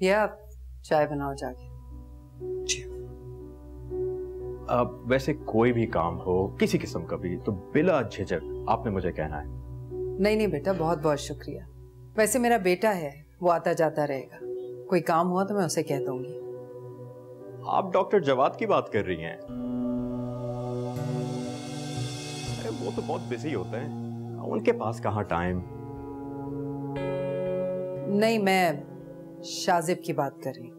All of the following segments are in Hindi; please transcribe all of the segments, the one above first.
या चाय बनाओ जाके। जी। वैसे कोई भी काम हो किसी किस्म का भी तो बिला झिझक आपने मुझे कहना है। नहीं नहीं बेटा, बहुत बहुत शुक्रिया। वैसे मेरा बेटा है, वो आता जाता रहेगा, कोई काम हुआ तो मैं उसे कह दूंगी। आप डॉक्टर जवाद की बात कर रही हैं? अरे वो तो बहुत बिजी होते हैं, उनके पास कहाँ टाइम। नहीं, मैं शाजिब की बात कर रही हूँ।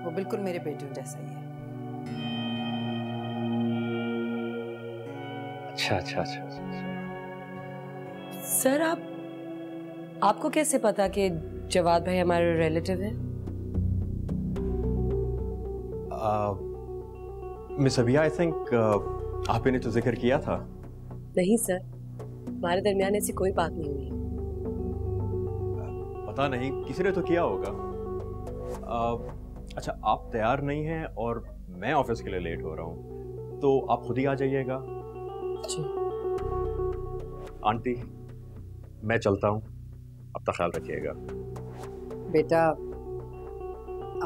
वो बिल्कुल मेरे बेटे जैसा ही है। अच्छा। सर आपको कैसे पता कि जवाद भाई हमारे रिलेटिव हैं? मिस अबिया, आई थिंक आपने तो जिक्र किया था। नहीं सर, हमारे दरमियान ऐसी कोई बात नहीं हुई। पता नहीं, किसी ने तो किया होगा। अच्छा, आप तैयार नहीं हैं और मैं ऑफिस के लिए लेट हो रहा हूँ, तो आप खुद ही आ जाइएगा। आंटी, मैं चलता हूँ, अपना ख्याल रखिएगा। बेटा,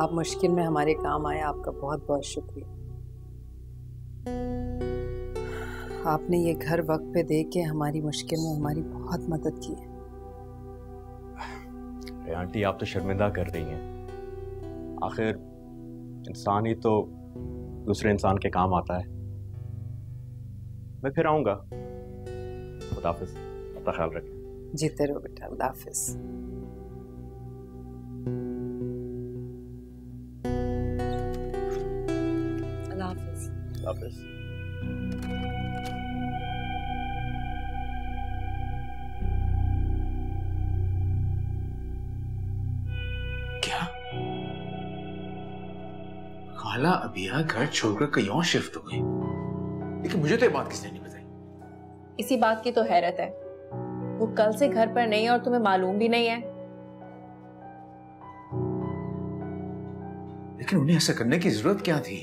आप मुश्किल में हमारे काम आए, आपका बहुत बहुत शुक्रिया। आपने ये घर वक्त पे दे के हमारी मुश्किल में हमारी बहुत मदद की है। अरे आंटी, आप तो शर्मिंदा कर रही हैं। आखिर इंसान ही तो दूसरे इंसान के काम आता है। मैं फिर आऊंगा। खुदा हाफिज, अपना ख्याल रखें। जीते रहो बेटा, खुदा हाफिज। अल्लाह हाफिज। खुदा हाफिज। क्या खाला अबिया घर छोड़कर कहीं और शिफ्ट हो गई? लेकिन मुझे तो ये बात किसने नहीं बताई। इसी बात की तो हैरत है, वो कल से घर पर नहीं है और तुम्हें मालूम भी नहीं है। लेकिन उन्हें ऐसा करने की जरूरत क्या थी?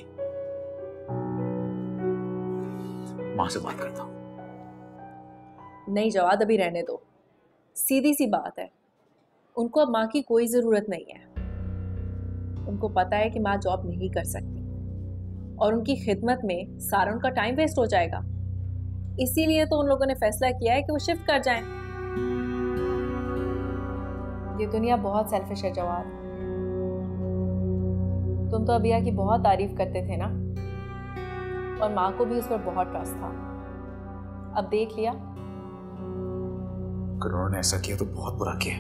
मां से बात करता हूं। नहीं जवाद, अभी रहने दो। सीधी सी बात है, उनको अब माँ की कोई जरूरत नहीं है। उनको पता है कि माँ जॉब नहीं कर सकती और उनकी खिदमत में सारा उनका टाइम वेस्ट हो जाएगा। इसीलिए तो उन लोगों ने फैसला किया है कि वो शिफ्ट कर जाएं। ये दुनिया बहुत सेल्फिश है जवाद। तुम तो अबिया की बहुत तारीफ करते थे ना, और माँ को भी उस पर बहुत ट्रस्ट था। अब देख लिया। अगर उन्होंने ऐसा किया तो बहुत बुरा किया।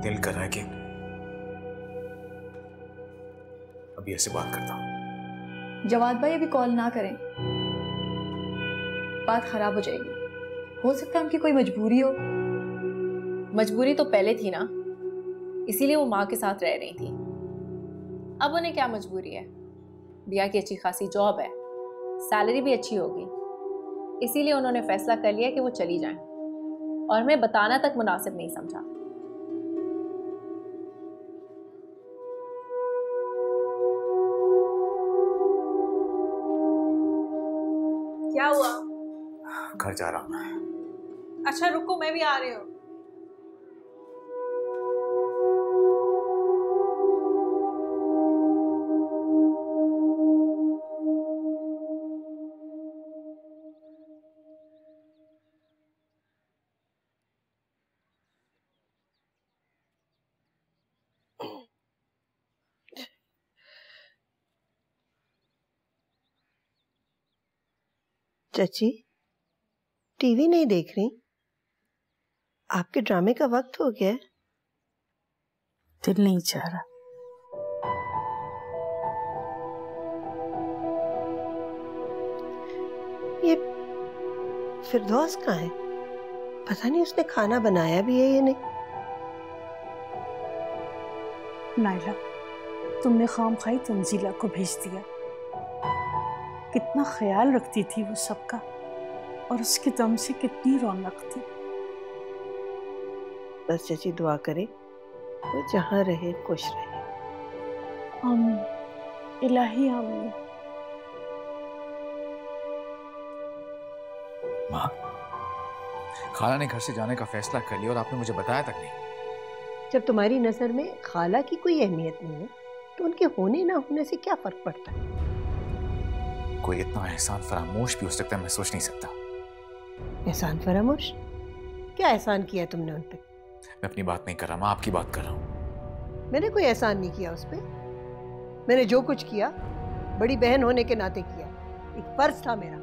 दिल कर रहा है कि अभी ऐसे बात करता हूं। जवाद भाई अभी कॉल ना करें, बात खराब हो जाएगी। हो सकता है उनकी कोई मजबूरी हो। मजबूरी तो पहले थी ना, इसीलिए वो माँ के साथ रह रही थी। अब उन्हें क्या मजबूरी है? बिया की अच्छी खासी जॉब है, सैलरी भी अच्छी होगी, इसीलिए उन्होंने फैसला कर लिया कि वो चली जाएं, और हमें बताना तक मुनासिब नहीं समझा। क्या हुआ? घर जा रहा हूं मैं। अच्छा रुको, मैं भी आ रही हूँ। चाची, टीवी नहीं देख रही? आपके ड्रामे का वक्त हो गया है। दिल नहीं चाह रहा। ये फिरदौस कहाँ है? पता नहीं उसने खाना बनाया भी है या नहीं। नाइला, तुमने खामखाई तंजीला को भेज दिया। कितना ख्याल रखती थी वो सबका, और उसके दम से कितनी रौनक थी। बस चाची दुआ करे वो जहाँ रहे खुश रहे। आमीन, इलाही आमीन। माँ, खाला ने घर से जाने का फैसला कर लिया और आपने मुझे बताया तक नहीं। जब तुम्हारी नजर में खाला की कोई अहमियत नहीं है तो उनके होने ना होने से क्या फर्क पड़ता है? कोई इतना एहसान फरामोश भी हो सकता है, मैं सोच नहीं सकता। एहसान फरामोश? क्या एहसान किया तुमने उन पे? मैं अपनी बात नहीं कर रहा, मैं आपकी बात कर रहा हूँ। मैंने कोई एहसान नहीं किया उस पे। मैंने जो कुछ किया बड़ी बहन होने के नाते किया, एक फर्ज था मेरा।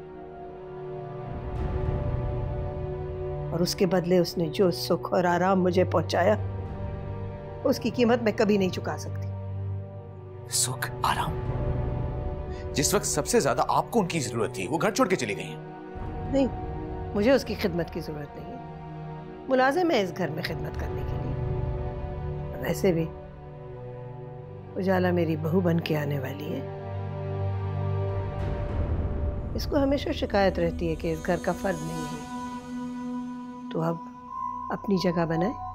और उसके बदले उसने जो सुख और आराम मुझे पहुंचाया उसकी कीमत मैं कभी नहीं चुका सकती। सुख आराम? जिस वक्त सबसे ज्यादा आपको उनकी जरूरत थी वो घर छोड़ के चली गई हैं। नहीं, मुझे उसकी खिदमत की जरूरत नहीं है। मुलाजिम है इस घर में खिदमत करने के लिए। वैसे भी उजाला मेरी बहू बन के आने वाली है। इसको हमेशा शिकायत रहती है कि इस घर का फर्द नहीं है, तो अब अपनी जगह बनाए।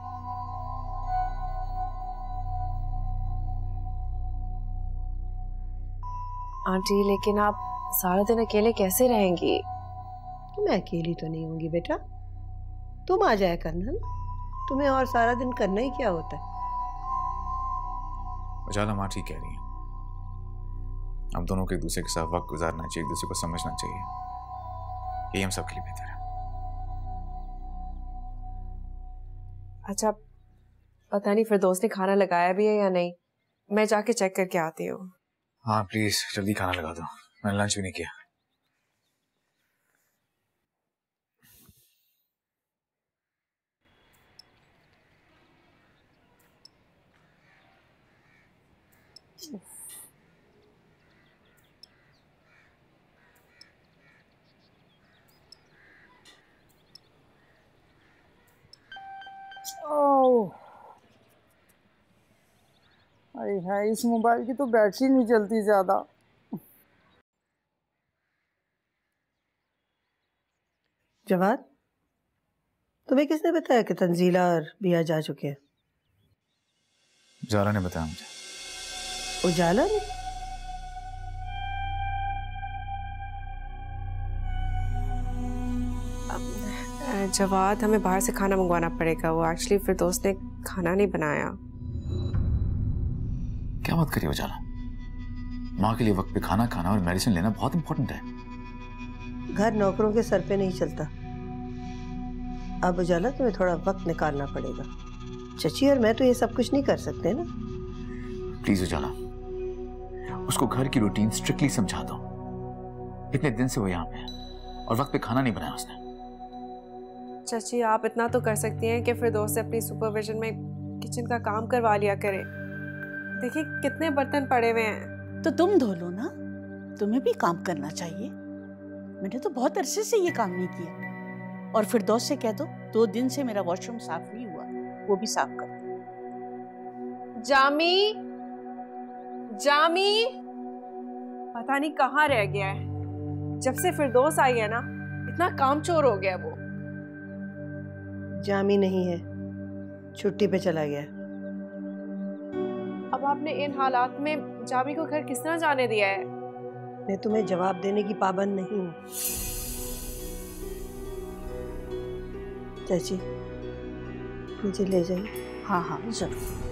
आंटी, लेकिन आप सारा दिन अकेले कैसे रहेंगी? मैं अकेली तो नहीं होंगी बेटा, तुम आ जाया करना ना। तुम्हें और सारा दिन करना ही क्या होता है? उजाला माँ ठीक कह रही है, हम दोनों को एक दूसरे के साथ वक्त गुजारना चाहिए, एक दूसरे को समझना चाहिए। यही हम सबके लिए बेहतर है। अच्छा, पता नहीं फिरदौस ने खाना लगाया भी है या नहीं, मैं जाके चेक करके आती हूँ। हाँ प्लीज जल्दी खाना लगा दो, मैंने लंच भी नहीं किया। हाय, इस मोबाइल की तो बैटरी नहीं चलती ज्यादा। जवाद, तुम्हें किसने बताया कि तंजीला और बिया जा चुके हैं? उजाला ने बताया मुझे। उजाला ने? जवाद, हमें बाहर से खाना मंगवाना पड़ेगा। वो एक्चुअली फिरदौस ने खाना नहीं बनाया। क्या बात करिए उजाला, माँ के लिए वक्त पे खाना खाना और मेडिसिन लेना बहुत इंपॉर्टेंट है। घर नौकरों के सर पे नहीं चलता। अब उजाला तुम्हें थोड़ा वक्त निकालना पड़ेगा। चची और मैं तो ये सब कुछ नहीं कर सकते ना। प्लीज उजाला, उसको घर की रूटीन स्ट्रिक्टली समझा दो। इतने दिन से वो यहाँ पे है और वक्त पे खाना नहीं बनाया उसने। चाची, आप इतना तो कर सकती हैं कि फिरदौस से अपनी सुपरविजन में किचन का काम करवा लिया करें। देखिए कितने बर्तन पड़े हुए हैं। तो तुम धो लो ना, तुम्हें भी काम करना चाहिए। मैंने तो बहुत अरसे से ये काम नहीं किया। और फिरदौस से कह दो 2 दिन से मेरा वॉशरूम साफ नहीं हुआ, वो भी साफ कर दो। जामी, जामी पता नहीं कहाँ रह गया है। जब से फिरदौस आई है ना, इतना कामचोर हो गया वो। जामी नहीं है, छुट्टी पे चला गया। अब आपने इन हालात में जामी को घर किस तरह जाने दिया है? मैं तुम्हें जवाब देने की पाबंद नहीं हूँ। चाची, मुझे ले जाइए। हाँ हाँ जरूर।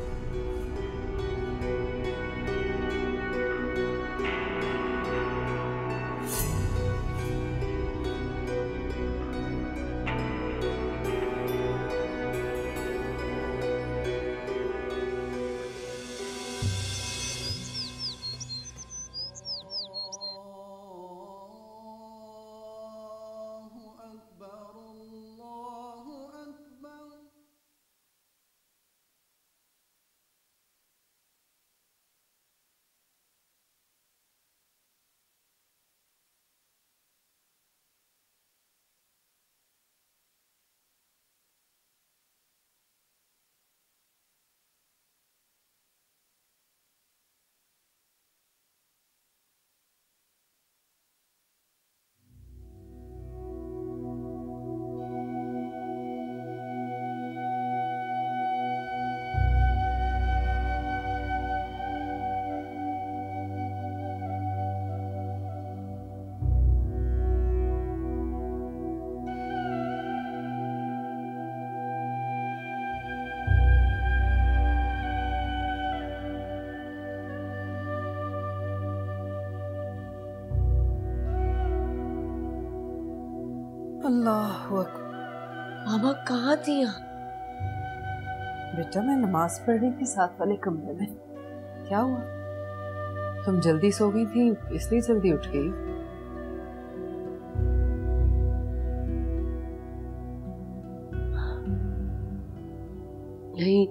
अल्लाह अकबर। मामा कहाँ थी यहाँ? बेटा मैं नमाज पढ़ रही थी साथ वाले कमरे में। क्या हुआ? तुम जल्दी सो गई थी इसलिए जल्दी उठ गई। नहीं,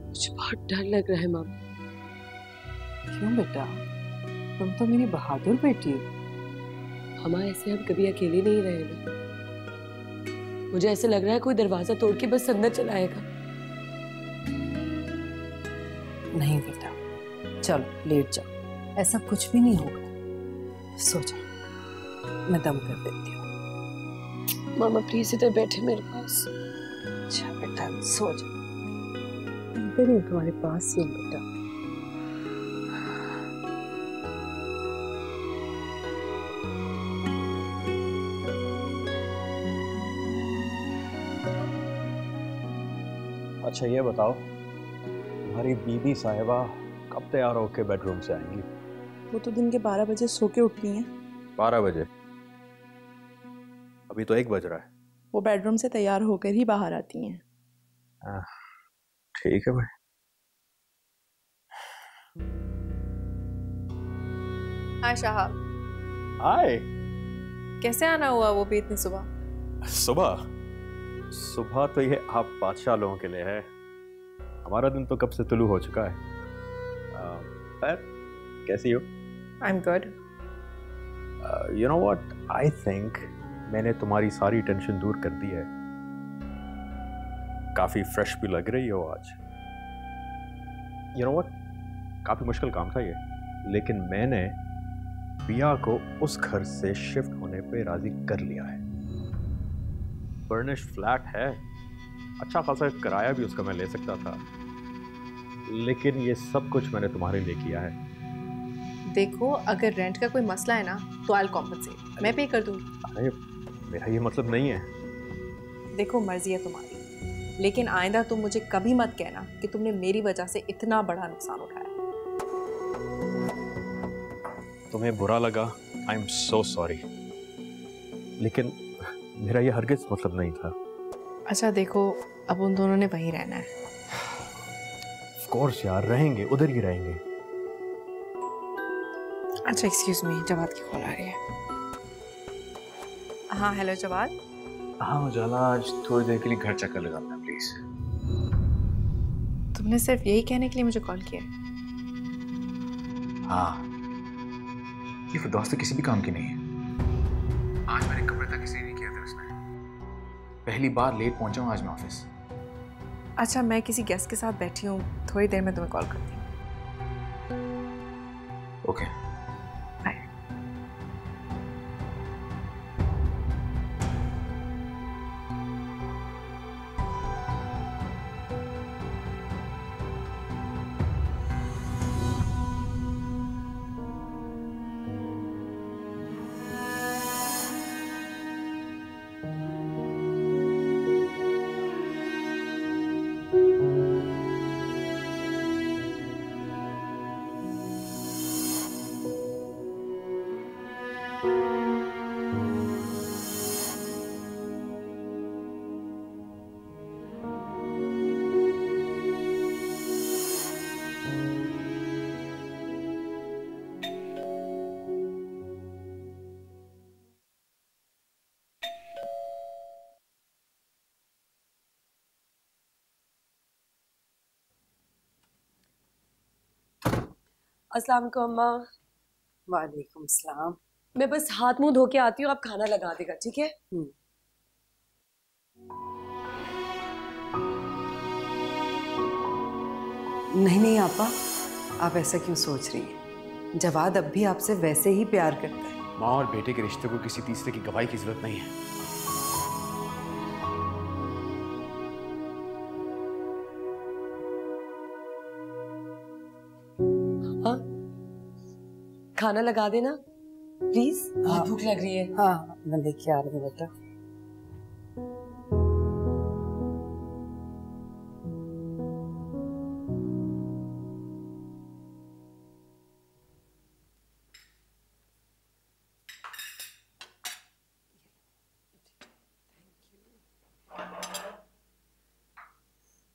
मुझे बहुत डर लग रहा है मामा। क्यों बेटा? तुम तो मेरी बहादुर बेटी हो। मामा ऐसे हम कभी अकेले नहीं रहे ना। मुझे ऐसे लग रहा है कोई दरवाजा तोड़ के बस अंदर चला आएगा। नहीं बेटा, चलो लेट जाओ, ऐसा कुछ भी नहीं होगा। सो जाओ, मैं दम कर देती हूँ। मामा प्लीज इधर बैठे मेरे पास। अच्छा बेटा सो जाओ, इधर ही तुम्हारे पास ही हूँ बेटा। अच्छा ये बताओ, तुम्हारी बीबी साहिबा कब तैयार होके बेडरूम से आएंगी? वो तो दिन के 12 बजे सो के उठती हैं। 12 बजे? अभी तो 1 बज रहा है। वो बेडरूम से तैयार होकर ही बाहर आती हैं। ठीक है भाई। हाय शाहब। हाय। कैसे आना हुआ वो भी इतनी सुबह? सुबह? सुबह तो ये आप बादशाह लोगों के लिए है, हमारा दिन तो कब से तुलू हो चुका है। खैर कैसी हो? I am good. You know what, I think मैंने तुम्हारी सारी टेंशन दूर कर दी है। काफी फ्रेश भी लग रही हो आज। यू नो व्हाट, काफी मुश्किल काम था ये, लेकिन मैंने पिया को उस घर से शिफ्ट होने पे राजी कर लिया है। फर्निश्ड फ्लैट है, अच्छा खासा किराया भी उसका मैं ले सकता था, लेकिन ये सब कुछ मैंने तुम्हारे लिए किया है। देखो अगर रेंट का कोई मसला है ना तो आई विल कॉम्पनसेट, मैं पे कर दूंगी। अरे मेरा ये मतलब नहीं है। देखो मर्जी है तुम्हारी, लेकिन आइंदा तुम मुझे कभी मत कहना कि तुमने मेरी वजह से इतना बड़ा नुकसान उठाया। तुम्हें बुरा लगा, आई एम सो सॉरी, लेकिन मेरा ये हरगिज मतलब नहीं था। अच्छा देखो अब उन दोनों ने वहीं रहना है। ऑफ कोर्स यार, रहेंगे, उधर ही रहेंगे। अच्छा एक्सक्यूज मी, जवाद की कॉल आ रही है। हाँ हेलो जवाद। हाँ उजाला, आज थोड़ी देर के लिए घर चक्कर लगाना प्लीज। तुमने सिर्फ यही कहने के लिए मुझे कॉल किया? हाँ, ये खुदास तो किसी भी काम की नहीं है। आज मैंने कमरे तक इसलिए नहीं किया था उसमें, पहली बार लेट पहुंचा हूँ आज मैं ऑफिस। अच्छा मैं किसी गेस्ट के साथ बैठी हूँ, थोड़ी देर में तुम्हें कॉल करती हूँ। Okay bye. अस्सलाम वालेकुम अम्मा। वालेकुम सलाम। मैं बस हाथ मुंह धो के आती हूँ, आप खाना लगा देगा, ठीक है? नहीं नहीं आपा, आप ऐसा क्यों सोच रही हैं? जवाद अब भी आपसे वैसे ही प्यार करता है। माँ और बेटे के रिश्ते को किसी तीसरे की गवाही की जरूरत नहीं है। हाँ खाना लगा देना प्लीज, बहुत भूख लग रही है। हाँ मैं लेके आ रही हूँ बेटा।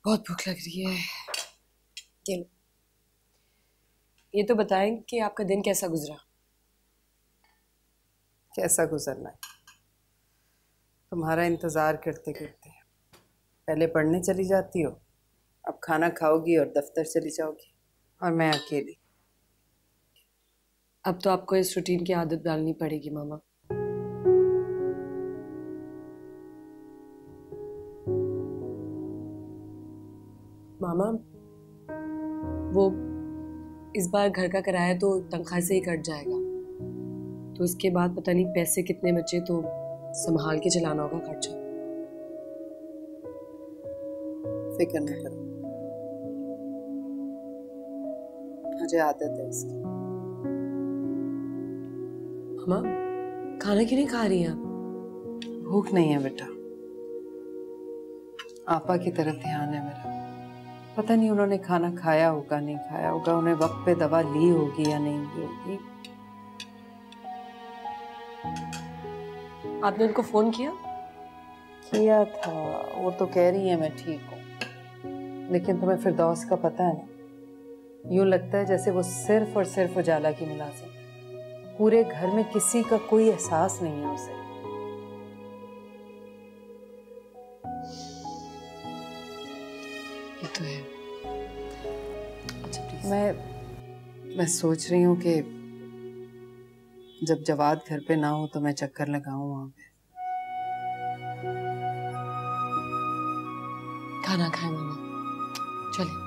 बहुत भूख लग रही है। ये तो बताएं कि आपका दिन कैसा गुजरा? कैसा गुजरना है, तुम्हारा इंतजार करते करते। पहले पढ़ने चली जाती हो, अब खाना खाओगी और दफ्तर चली जाओगी, और मैं अकेली। अब तो आपको इस रूटीन की आदत डालनी पड़ेगी मामा। मामा, वो इस बार घर का किराया तो तनख्वाह से ही कट जाएगा, तो इसके बाद पता नहीं पैसे कितने बचे, तो संभाल के चलाना होगा खर्चा। फिक्र न करो, मुझे आदत है इसकी। मामा, खाना क्यों नहीं खा रही हैं आप? भूख नहीं है बेटा, आपा की तरफ ध्यान है मेरा। पता नहीं उन्होंने खाना खाया होगा नहीं खाया होगा, उन्हें वक्त पे दवा ली होगी या नहीं ली होगी। आपने उनको फोन किया? किया था, वो तो कह रही है मैं ठीक हूँ, लेकिन तुम्हें फिरदौस का पता है ना, यूं लगता है जैसे वो सिर्फ और सिर्फ उजाला की मुलाजिम है। पूरे घर में किसी का कोई एहसास नहीं है उसे। ये तो है। अच्छा प्लीज। मैं सोच रही हूँ कि जब जवाद घर पे ना हो तो मैं चक्कर लगाऊं वहां पे। खाना खाए मामा, चले।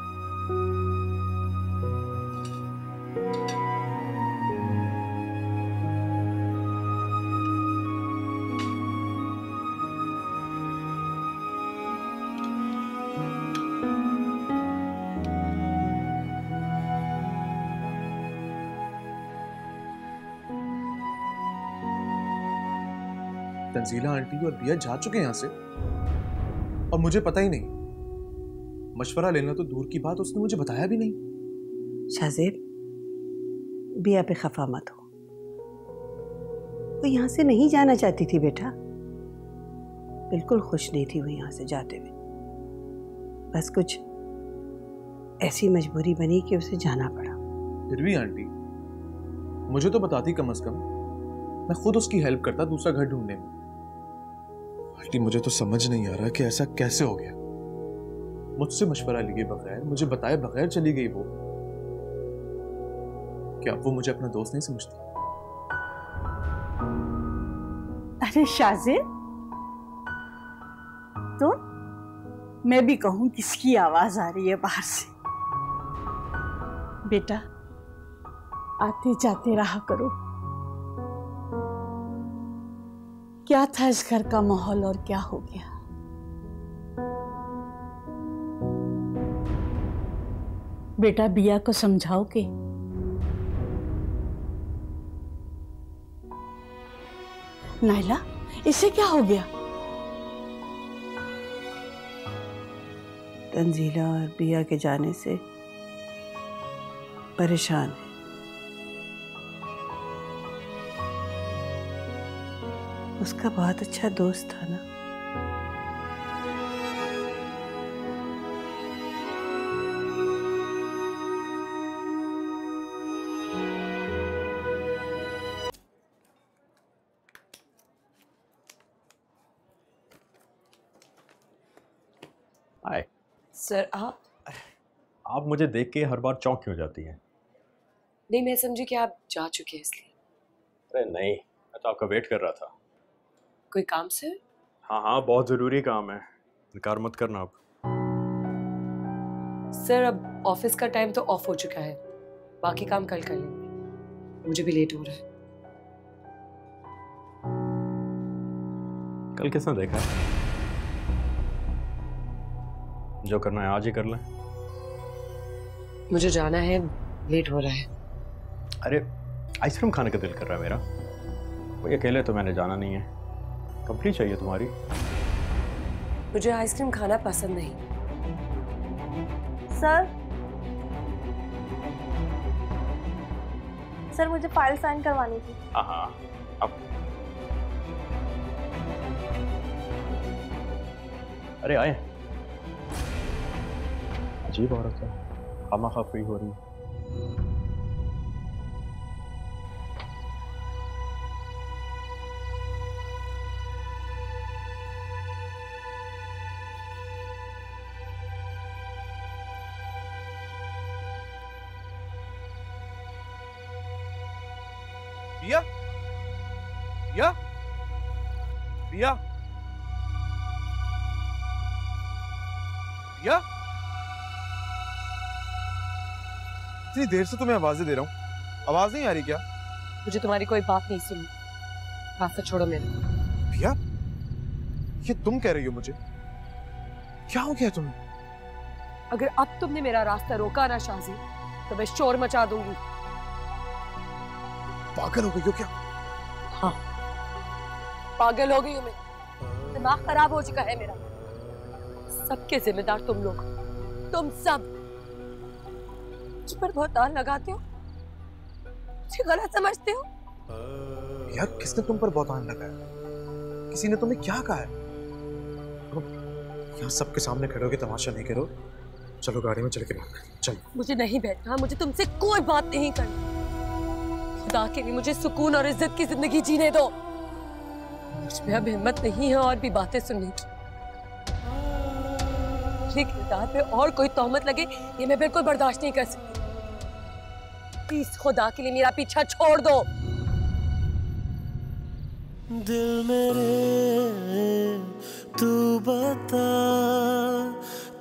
तंजीला आंटी और बिया जा चुके हैं यहाँ से और मुझे पता ही नहीं। मशवरा लेना तो दूर की बात, उसने मुझे बताया भी नहीं। शाज़ेब, बिया पे खफा मत हो, वो यहाँ से नहीं जाना चाहती थी बेटा, बिल्कुल खुश नहीं थी वो यहाँ से जाते हुए। बस कुछ ऐसी मजबूरी बनी कि उसे जाना पड़ा। फिर भी आंटी मुझे तो बताती कम से कम, मैं खुद उसकी हेल्प करता दूसरा घर ढूंढने में। आंटी मुझे तो समझ नहीं आ रहा कि ऐसा कैसे हो गया। मुझसे मशवरा लिए बगैर, मुझे बताए बगैर चली गई वो। क्या अब वो मुझे अपना दोस्त नहीं समझती? अरे शाज़ेब, तो मैं भी कहूं किसकी आवाज आ रही है बाहर से? बेटा, आते जाते रहा करो। क्या था इस घर का माहौल और क्या हो गया? बेटा, बिया को समझाओगे? नाइला, इसे क्या हो गया? तंजीला और बिया के जाने से परेशान है। उसका बहुत अच्छा दोस्त था ना। हाय सर, आप मुझे देख के हर बार चौंक क्यों जाती हैं? नहीं, मैं समझी कि आप जा चुके हैं इसलिए। अरे नहीं, मैं तो आपका वेट कर रहा था। कोई काम से? हाँ, बहुत ज़रूरी काम है, इनकार मत करना आप। सर, अब ऑफिस का टाइम तो ऑफ हो चुका है, बाकी काम कल कर लेंगे, मुझे भी लेट हो रहा है। कल किसने देखा है? जो करना है आज ही कर लें। मुझे जाना है, लेट हो रहा है। अरे आइसक्रीम खाने का दिल कर रहा है मेरा, कोई अकेले तो मैंने जाना नहीं है। कंपनी चाहिए तुम्हारी? मुझे आइसक्रीम खाना पसंद नहीं। सर मुझे फाइल साइन करवानी थी। हाँ, अब अरे आए। अजीब औरत है, खामा खा फ्री हो रही है। पिया, पिया, पिया, पिया, इतनी देर से तुम्हें आवाजें दे रहा हूँ, आवाज नहीं आ रही क्या? मुझे तुम्हारी कोई बात नहीं सुनी। रास्ता छोड़ो मेरा। पिया, ये तुम कह रही हो मुझे? क्या हो गया तुम्हें? अगर अब तुमने मेरा रास्ता रोका ना शाजी, तो मैं शोर मचा दूंगी। पागल हो गई हो क्या? हाँ, पागल हो गई हूँ मैं। दिमाग खराब हो चुका है मेरा। सबके जिम्मेदार तुम लोग, तुम सब। मुझ पर बहुत तार लगाते हो, मुझे गलत समझते हो। यार किसने तुम पर बहुत आन लगाया? किसी ने तुम्हें क्या कहा है? यहाँ सबके सामने खड़े होकर तमाशा नहीं करो। चलो गाड़ी में चल के बात करें। चलो। मुझे नहीं बैठना, मुझे तुमसे कोई बात नहीं करनी। खुदा के लिए मुझे सुकून और इज्जत की जिंदगी जीने दो। मुझ में अब हिम्मत नहीं है और भी बातें सुनने की। मेरे किरदार पे और कोई तोहमत लगे, ये मैं बिल्कुल बर्दाश्त नहीं कर सकती। प्लीज खुदा के लिए मेरा पीछा छोड़ दो। दिल मेरे तू बता,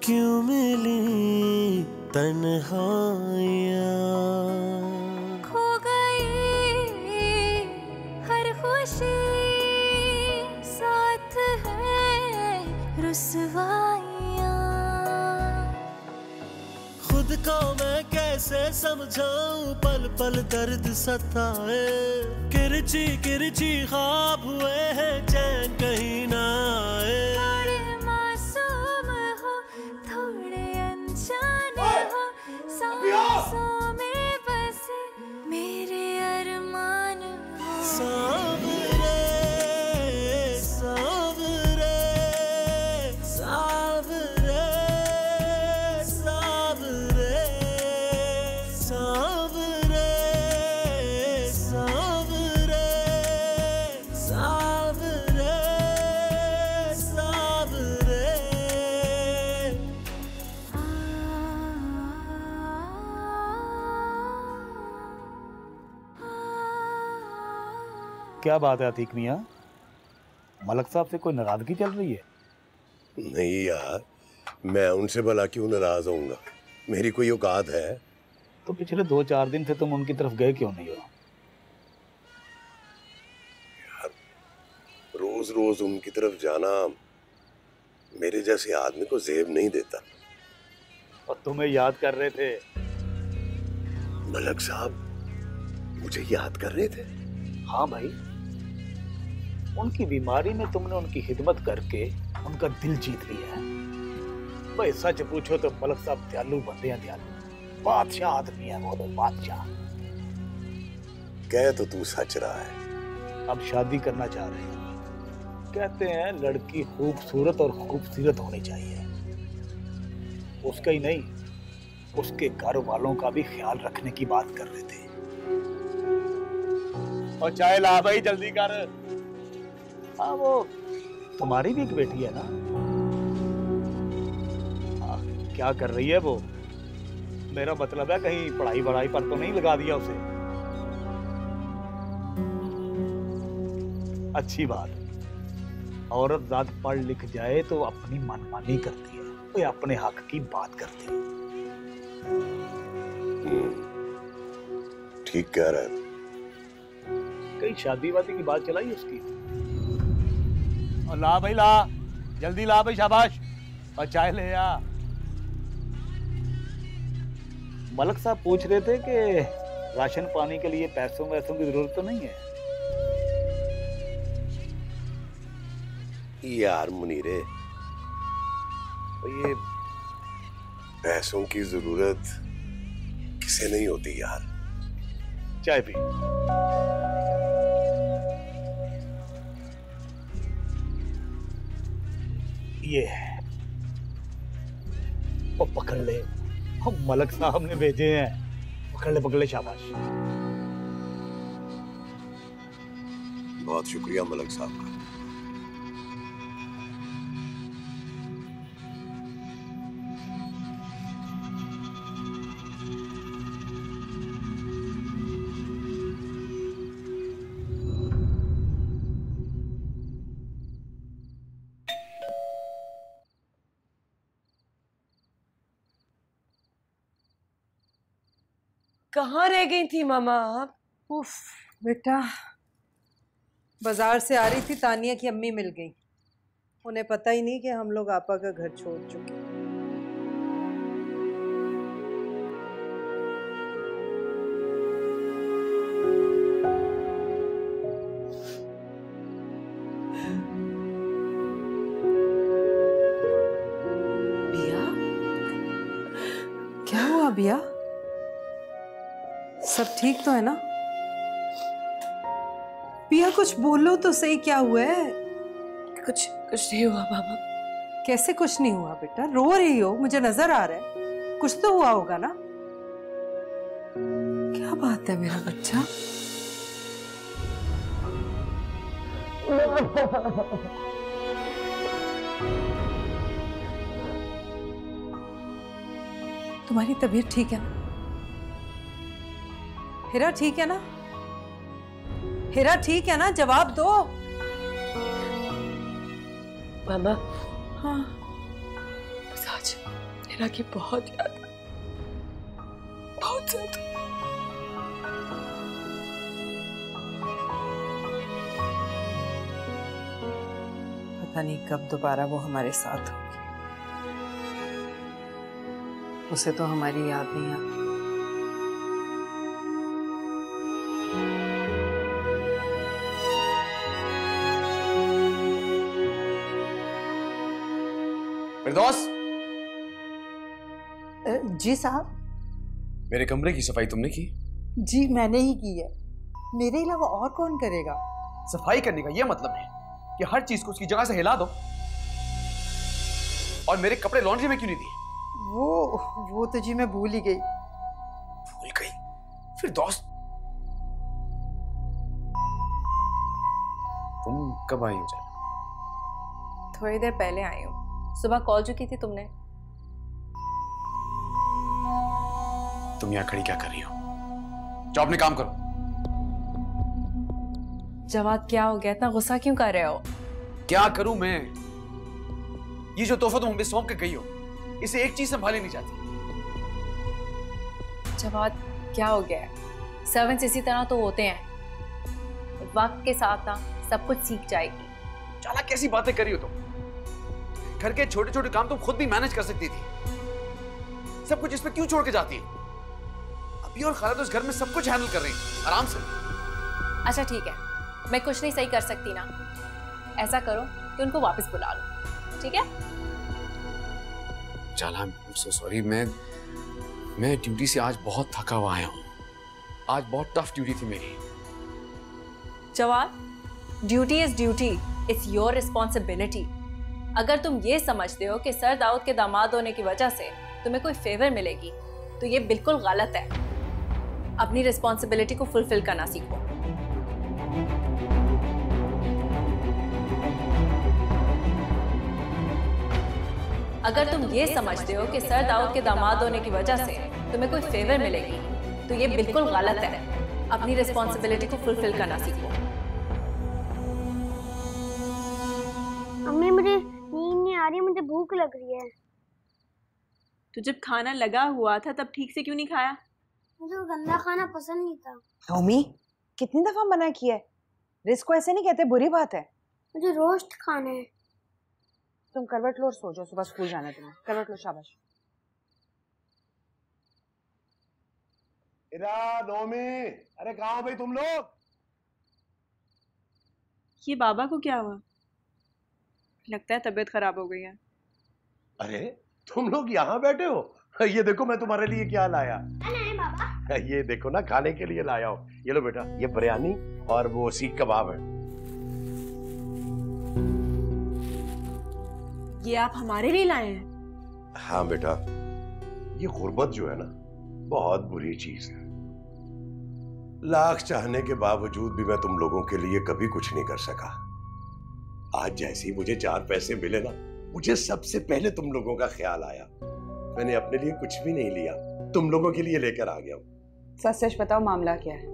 क्यों मिली तन्हाइयाँ? खो गई हर खुशी, साथ है रुसवाइयाँ। खुद को मैं कैसे समझाऊं, पल पल दर्द सताए। किरची किरची ख्वाब हुए हैं, चैन कहीं ना आए। थोड़े मासूम हो, थोड़े अनजाने हो, सांसों में बसे मेरे अरमान हो। सावरे सावरे सावरे सावरे सावरे सावरे सावरे सावरे। क्या बात है अतीक मियाँ, मलक साहब से कोई नाराजगी चल रही है? नहीं यार, मैं उनसे भला क्यों नाराज होऊंगा? मेरी कोई औकात है? तो पिछले 2-4 दिन से तुम उनकी तरफ गए क्यों नहीं हो? यार रोज रोज उनकी तरफ जाना मेरे जैसे आदमी को जेब नहीं देता। और तुम्हें याद कर रहे थे। मलक साहब मुझे याद कर रहे थे? हाँ भाई, उनकी बीमारी में तुमने उनकी खिदमत करके उनका दिल जीत लिया है। भाई सच पूछो तो मलक साहब दयालु बंदे हैं, दयालु बादशाह आदमी है वो तो, बादशाह। कह तो तू सच रहा है। अब शादी करना चाह रहे हैं। कहते हैं लड़की खूबसूरत और खूबसूरत होनी चाहिए। उसका ही नहीं, उसके घर वालों का भी ख्याल रखने की बात कर रहे थे। और चाय ला भाई, जल्दी कर। हाँ वो तुम्हारी भी एक बेटी है ना? क्या कर रही है वो? मेरा मतलब है कहीं पढ़ाई वढ़ाई पर तो नहीं लगा दिया उसे? अच्छी बात। औरत ज़ात पढ़ लिख जाए तो अपनी मनमानी करती है, वो अपने हक की बात करती है। ठीक कह रहा है। कहीं शादी वादी की बात चलाई उसकी? और ला भाई ला, जल्दी ला भाई, शाबाश। और चाय ले आ। मलक साहब पूछ रहे थे कि राशन पानी के लिए पैसों वैसों की जरूरत तो नहीं है? यार मुनीरे, ये पैसों की जरूरत किसे नहीं होती यार। चाय पी। ये वो पकड़ ले, मलक साहब ने भेजे हैं। पकड़ ले पकड़ ले, शाबाश। बहुत शुक्रिया मलक साहब का। कहाँ रह गई थी मामा आप? उफ बेटा, बाजार से आ रही थी, तानिया की अम्मी मिल गई। उन्हें पता ही नहीं कि हम लोग आपा का घर छोड़ चुके। बिया, क्या हुआ बिया? सब ठीक तो है ना? पिया कुछ बोलो तो सही, क्या हुआ है? कुछ नहीं हुआ मामा। कैसे कुछ नहीं हुआ बेटा? रो रही हो, मुझे नजर आ रहा है। कुछ तो हुआ होगा ना? क्या बात है मेरा बच्चा? तुम्हारी तबीयत ठीक है ना? हिरा ठीक है ना? हिरा ठीक है ना? जवाब दो। मामा, हाँ, बस आज हिरा की बहुत याद है, बहुत ज्यादा। पता नहीं कब दोबारा वो हमारे साथ होगी। उसे तो हमारी याद नहीं आती। फिरदौस, जी साहब। मेरे कमरे की सफाई तुमने की? जी मैंने ही की है, मेरे अलावा और कौन करेगा? सफाई करने का यह मतलब है कि हर चीज को उसकी जगह से हिला दो। और मेरे कपड़े लॉन्ड्री में क्यों नहीं दिए? वो तो जी मैं भूल ही गई। भूल गई? फिरदौस, तुम कब आई हो? जाए थोड़ी देर पहले आई हूँ। सुबह कॉल जो की थी तुमने। तुम यहाँ खड़ी क्या कर रही हो? जाओ अपने काम करो। जवाद, क्या हो गया? इतना गुस्सा क्यों कर रहे हो? क्या करूं मैं? ये जो तोहफा तुम हमें सौंप के गई हो, इसे एक चीज संभाली नहीं जाती। जवाद, क्या हो गया है? सर्वेंट्स इसी तरह तो होते हैं, वक्त के साथ ना सब कुछ सीख जाएगी। चालाक कैसी बातें कर रही हो तुम? घर के छोटे छोटे काम तुम खुद भी मैनेज कर सकती थी, सब कुछ इस पे क्यों छोड़ के जाती है? अभी और खाला तो इस घर में सब कुछ हैंडल कर रही है आराम से। अच्छा ठीक है, मैं कुछ नहीं सही कर सकती ना। ऐसा करो कि उनको वापस बुला लो, ठीक है? जाला, सो सॉरी, मैं ड्यूटी से आज बहुत थका हुआ आया हूँ। आज बहुत टफ ड्यूटी थी मेरी। जवाब, duty is duty, it's your responsibility. अगर तुम ये समझते हो कि सर दाऊद के दामाद होने की वजह से तुम्हें कोई फेवर मिलेगी, तो ये बिल्कुल गलत है। अपनी रिस्पॉन्सिबिलिटी को फुलफिल करना सीखो। अगर तुम ये समझते हो कि सर दाऊद के दामाद होने की वजह से तुम्हें कोई फेवर मिलेगी, तो ये बिल्कुल गलत है। अपनी रिस्पॉन्सिबिलिटी को फुलफिल करना सीखो। मम्मी, मुझे नींद नहीं आ रही, मुझे भूख लग रही है। तो जब खाना लगा हुआ था तब ठीक से क्यों नहीं खाया? मुझे गंदा खाना पसंद नहीं था। टॉमी, कितनी दफा मना किया है? रिस्क को ऐसे नहीं कहते, बुरी बात है। मुझे रोस्ट खाना है। तुम करवट लो और सो जाओ, सुबह स्कूल जाना है तुम्हें। करवट लो, शाबाश। इरा, नोमी, अरे कहाँ हो भाई तुम लोग? ये बाबा को क्या हुआ? लगता है तबीयत खराब हो गई है। अरे तुम लोग यहाँ बैठे हो? ये देखो मैं तुम्हारे लिए क्या लाया। नहीं बाबा। ये देखो ना, खाने के लिए लाया हो। ये लो बेटा, ये बिरयानी और वो सीख कबाब है। ये आप हमारे लिए लाए हैं? हाँ बेटा, ये गुर्बत जो है ना, बहुत बुरी चीज है। लाख चाहने के बावजूद भी मैं तुम लोगों के लिए कभी कुछ नहीं कर सका। आज जैसे ही मुझे 4 पैसे मिले ना, मुझे सबसे पहले तुम लोगों का ख्याल आया। मैंने अपने लिए कुछ भी नहीं लिया, तुम लोगों के लिए लेकर आ गया हूं। सच सच बताओ, मामला क्या है?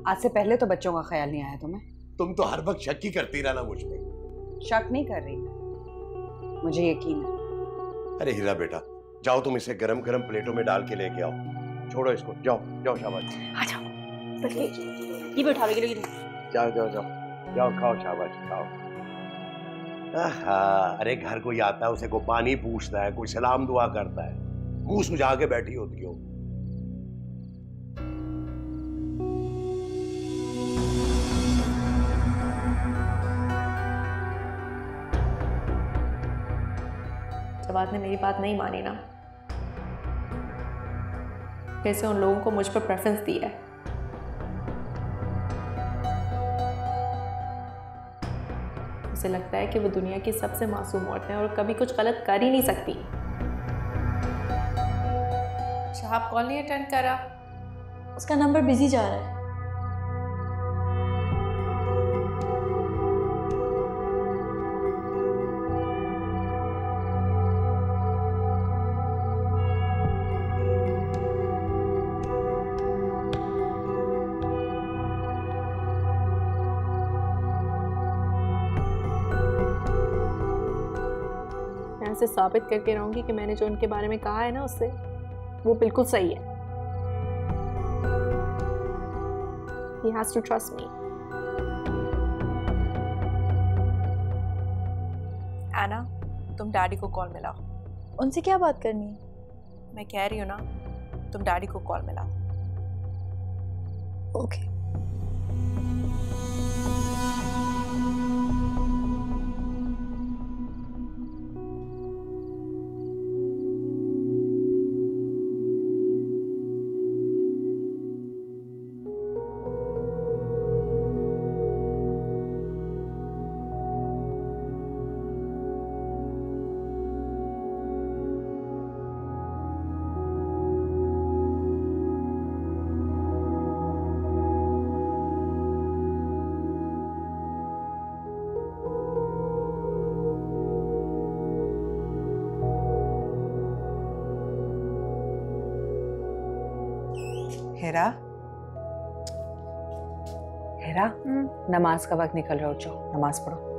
आज से पहले तो बच्चों का ख्याल नहीं आया तुम्हें? तुम तो हर वक्त शक ही करती रहना मुझ पे। शक नहीं कर रही, मुझे यकीन है। अरे हीरा बेटा, जाओ तुम इसे गरम गरम प्लेटों में डाल के लेके आओ। छोड़ो इसको, जाओ जाओ, शाबाश। आ जाओ, ये भी उठा लेगी। जाओ जाओ जाओ जाओ, खाओ, शाबाश खाओ। अरे घर कोई आता है, उसे को पानी पूछता है, कोई सलाम दुआ करता है, मुंह सुझा के बैठी होती हो। जब आपने मेरी बात नहीं मानी ना, फिर से उन लोगों को मुझ पर प्रेफरेंस दी है। उसे लगता है कि वो दुनिया की सबसे मासूम औरत है और कभी कुछ गलत कर ही नहीं सकती। शहाब कॉल नहीं अटेंड करा, उसका नंबर बिजी जा रहा है। से साबित करके रहूंगी कि मैंने जो उनके बारे में कहा है ना, उससे वो बिल्कुल सही है। He has to trust me. Anna, तुम डैडी को कॉल मिलाओ। उनसे क्या बात करनी है? मैं कह रही हूँ ना, तुम डैडी को कॉल मिलाओ। ओके। हेरा, हेरा, नमाज का वक्त निकल रहा है, उठ जाओ, नमाज पढ़ो।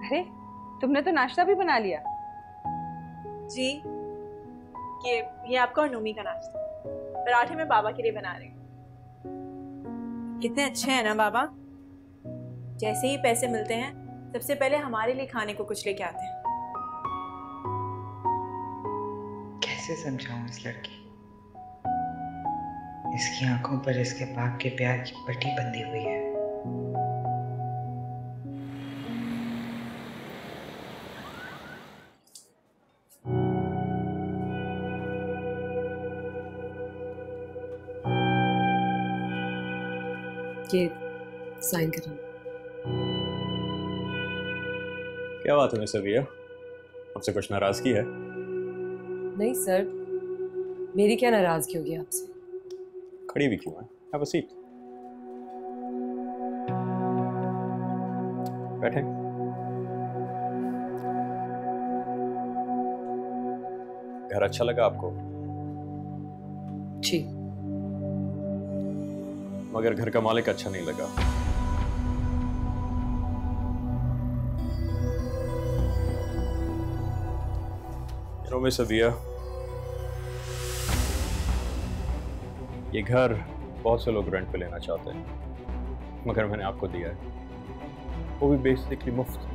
अरे, तुमने तो नाश्ता भी बना लिया? जी, ये आपका और नूमी का नाश्ता। पराठे में बाबा के लिए बना रही हूँ। कितने अच्छे हैं ना बाबा। जैसे ही पैसे मिलते हैं, सबसे पहले हमारे लिए खाने को कुछ लेके आते हैं। कैसे समझाऊं इस लड़की? इसकी आंखों पर इसके बाप के प्यार की पट्टी बंधी हुई है। ये साइन करना। क्या बात है मिस्टर विया, आपसे कुछ नाराजगी है? नहीं सर, मेरी क्या नाराजगी होगी आपसे? खड़ी भी क्यों है? Have a seat. बैठे। घर अच्छा लगा आपको? जी। मगर घर का मालिक अच्छा नहीं लगा। मिस्टर विया, ये घर बहुत से लोग रेंट पे लेना चाहते हैं, मगर मैंने आपको दिया है, वो भी बेसिकली मुफ्त।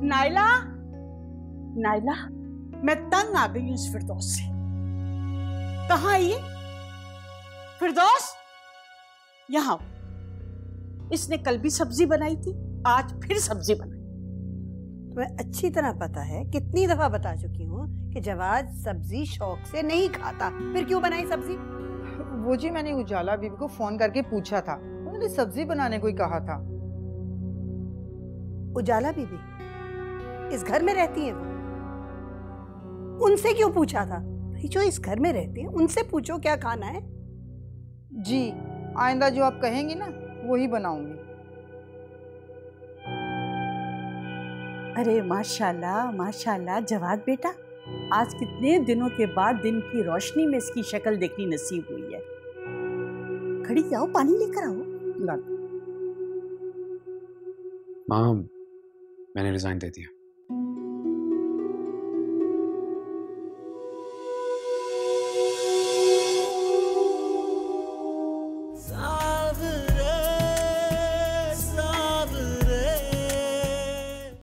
नाइला, नाइला, मैं तंग आ गई हूं इस फिरदौस से। कहाँ है ये? फिरदौस, यहाँ। इसने कल भी सब्जी बनाई थी, आज फिर सब्जी बनाई। तुम्हें अच्छी तरह पता है, कितनी दफा बता चुकी हूँ कि जवाद सब्जी शौक से नहीं खाता, फिर क्यों बनाई सब्जी? वो जी मैंने उजाला बीबी को फोन करके पूछा था, उन्होंने सब्जी बनाने को ही कहा था। उजाला बीबी इस घर में रहती हैं वो, उनसे क्यों पूछा था? भाई जो इस घर में रहती हैं उनसे पूछो क्या खाना है। जी आइंदा जो आप कहेंगी ना वही बनाऊंगी। अरे माशाल्लाह माशाल्लाह जवाद बेटा, आज कितने दिनों के बाद दिन की रोशनी में इसकी शक्ल देखनी नसीब हुई है। खड़ी जाओ, पानी लेकर आओ। माँ, मैंने रिजाइन दे दिया।